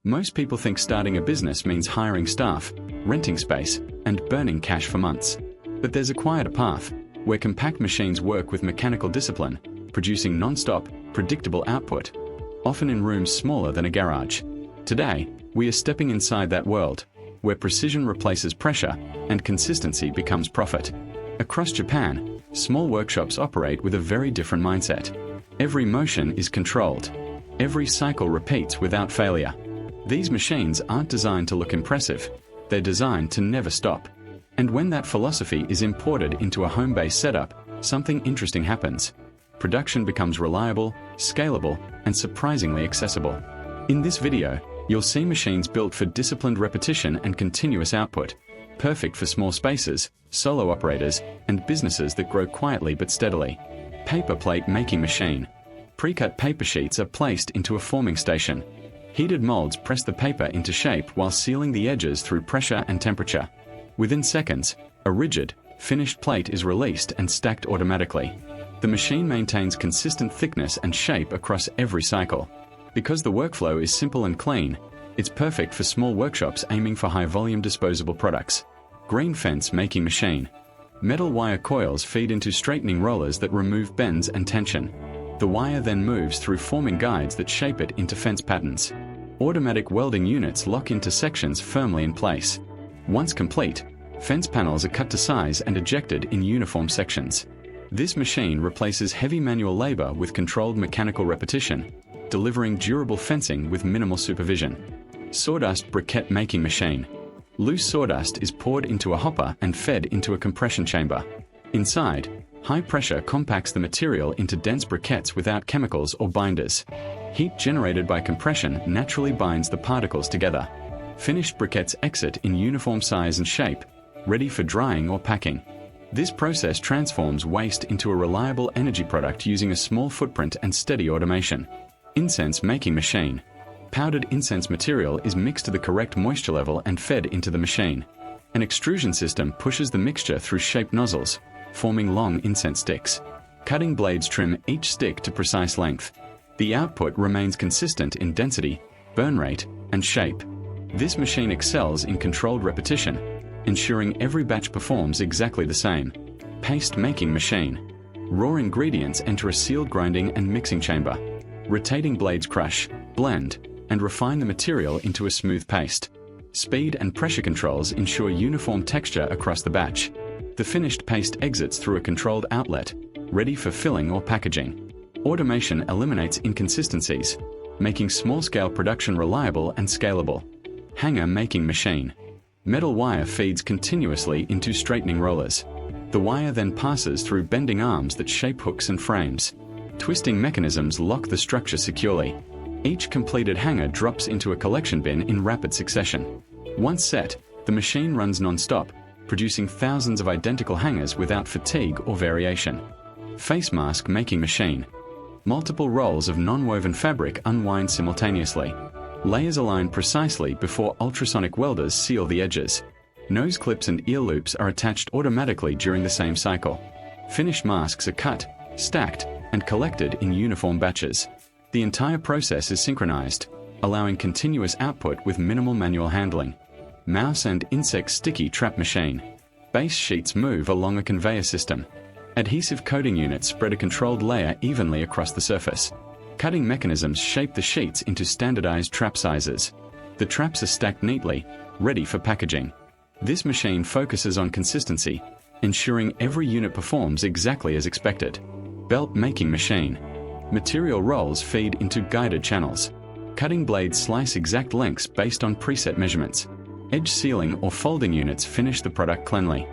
Most people think starting a business means hiring staff, renting space, and burning cash for months. But there's a quieter path, where compact machines work with mechanical discipline, producing non-stop, predictable output, often in rooms smaller than a garage. Today, we are stepping inside that world, where precision replaces pressure and consistency becomes profit. Across Japan, small workshops operate with a very different mindset. Every motion is controlled. Every cycle repeats without failure. These machines aren't designed to look impressive. They're designed to never stop. And when that philosophy is imported into a home-based setup, something interesting happens. Production becomes reliable, scalable, and surprisingly accessible. In this video, you'll see machines built for disciplined repetition and continuous output, perfect for small spaces, solo operators, and businesses that grow quietly but steadily. Paper plate making machine. Pre-cut paper sheets are placed into a forming station. Heated molds press the paper into shape while sealing the edges through pressure and temperature. Within seconds, a rigid, finished plate is released and stacked automatically. The machine maintains consistent thickness and shape across every cycle. Because the workflow is simple and clean, it's perfect for small workshops aiming for high-volume disposable products. Green fence making machine. Metal wire coils feed into straightening rollers that remove bends and tension. The wire then moves through forming guides that shape it into fence patterns. Automatic welding units lock into sections firmly in place. Once complete, fence panels are cut to size and ejected in uniform sections. This machine replaces heavy manual labor with controlled mechanical repetition, delivering durable fencing with minimal supervision. Sawdust briquette making machine. Loose sawdust is poured into a hopper and fed into a compression chamber. Inside, high pressure compacts the material into dense briquettes without chemicals or binders. Heat generated by compression naturally binds the particles together. Finished briquettes exit in uniform size and shape, ready for drying or packing. This process transforms waste into a reliable energy product using a small footprint and steady automation. Incense making machine. Powdered incense material is mixed to the correct moisture level and fed into the machine. An extrusion system pushes the mixture through shaped nozzles, forming long incense sticks. Cutting blades trim each stick to precise length. The output remains consistent in density, burn rate, and shape. This machine excels in controlled repetition, ensuring every batch performs exactly the same. Paste making machine. Raw ingredients enter a sealed grinding and mixing chamber. Rotating blades crush, blend, and refine the material into a smooth paste. Speed and pressure controls ensure uniform texture across the batch. The finished paste exits through a controlled outlet, ready for filling or packaging. Automation eliminates inconsistencies, making small-scale production reliable and scalable. Hanger making machine. Metal wire feeds continuously into straightening rollers. The wire then passes through bending arms that shape hooks and frames. Twisting mechanisms lock the structure securely. Each completed hanger drops into a collection bin in rapid succession. Once set, the machine runs non-stop, producing thousands of identical hangers without fatigue or variation. Face mask making machine. Multiple rolls of non-woven fabric unwind simultaneously. Layers align precisely before ultrasonic welders seal the edges. Nose clips and ear loops are attached automatically during the same cycle. Finished masks are cut, stacked, and collected in uniform batches. The entire process is synchronized, allowing continuous output with minimal manual handling. Mouse and insect sticky trap machine. Base sheets move along a conveyor system. Adhesive coating units spread a controlled layer evenly across the surface. Cutting mechanisms shape the sheets into standardized trap sizes. The traps are stacked neatly, ready for packaging. This machine focuses on consistency, ensuring every unit performs exactly as expected. Belt making machine. Material rolls feed into guided channels. Cutting blades slice exact lengths based on preset measurements. Edge sealing or folding units finish the product cleanly.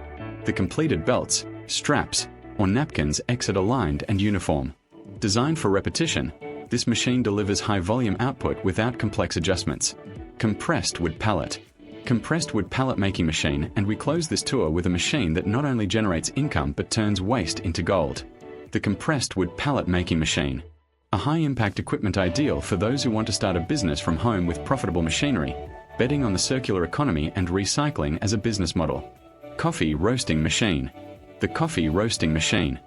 The completed belts, straps, or napkins exit aligned and uniform. Designed for repetition, this machine delivers high-volume output without complex adjustments. Compressed wood pallet. Compressed wood pallet making machine, and we close this tour with a machine that not only generates income but turns waste into gold. The compressed wood pallet making machine. A high-impact equipment ideal for those who want to start a business from home with profitable machinery, betting on the circular economy and recycling as a business model. Coffee roasting machine. The coffee roasting machine.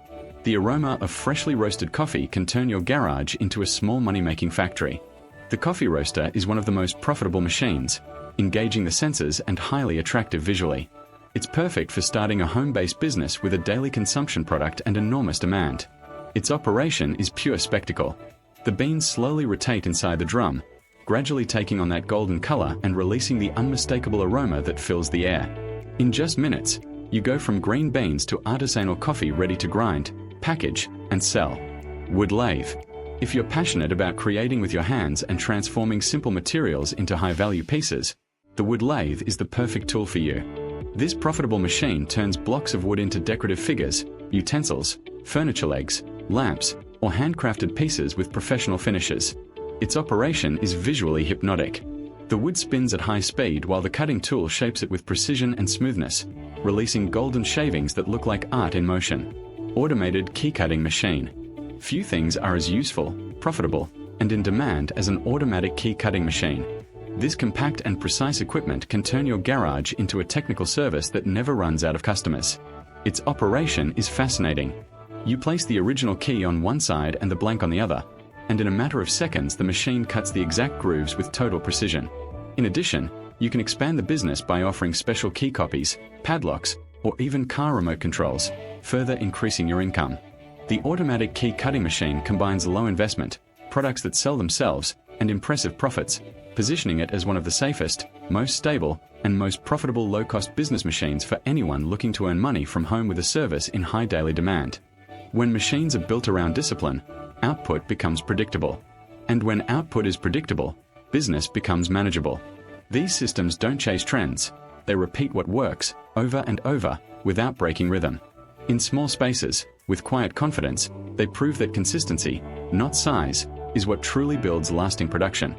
The aroma of freshly roasted coffee can turn your garage into a small money-making factory. The coffee roaster is one of the most profitable machines, engaging the senses and highly attractive visually. It's perfect for starting a home-based business with a daily consumption product and enormous demand. Its operation is pure spectacle. The beans slowly rotate inside the drum, gradually taking on that golden color and releasing the unmistakable aroma that fills the air. In just minutes, you go from green beans to artisanal coffee ready to grind, package, and sell. Wood lathe. If you're passionate about creating with your hands and transforming simple materials into high-value pieces, the wood lathe is the perfect tool for you. This profitable machine turns blocks of wood into decorative figures, utensils, furniture legs, lamps, or handcrafted pieces with professional finishes. Its operation is visually hypnotic. The wood spins at high speed while the cutting tool shapes it with precision and smoothness, releasing golden shavings that look like art in motion. Automated key cutting machine. Few things are as useful, profitable, and in demand as an automatic key cutting machine. This compact and precise equipment can turn your garage into a technical service that never runs out of customers. Its operation is fascinating. You place the original key on one side and the blank on the other, and in a matter of seconds the machine cuts the exact grooves with total precision. In addition, you can expand the business by offering special key copies, padlocks, or even car remote controls, further increasing your income. The automatic key cutting machine combines low investment, products that sell themselves, and impressive profits, positioning it as one of the safest, most stable, and most profitable low-cost business machines for anyone looking to earn money from home with a service in high daily demand. When machines are built around discipline, output becomes predictable. And when output is predictable, business becomes manageable. These systems don't chase trends. They repeat what works, over and over, without breaking rhythm. In small spaces, with quiet confidence, they prove that consistency, not size, is what truly builds lasting production.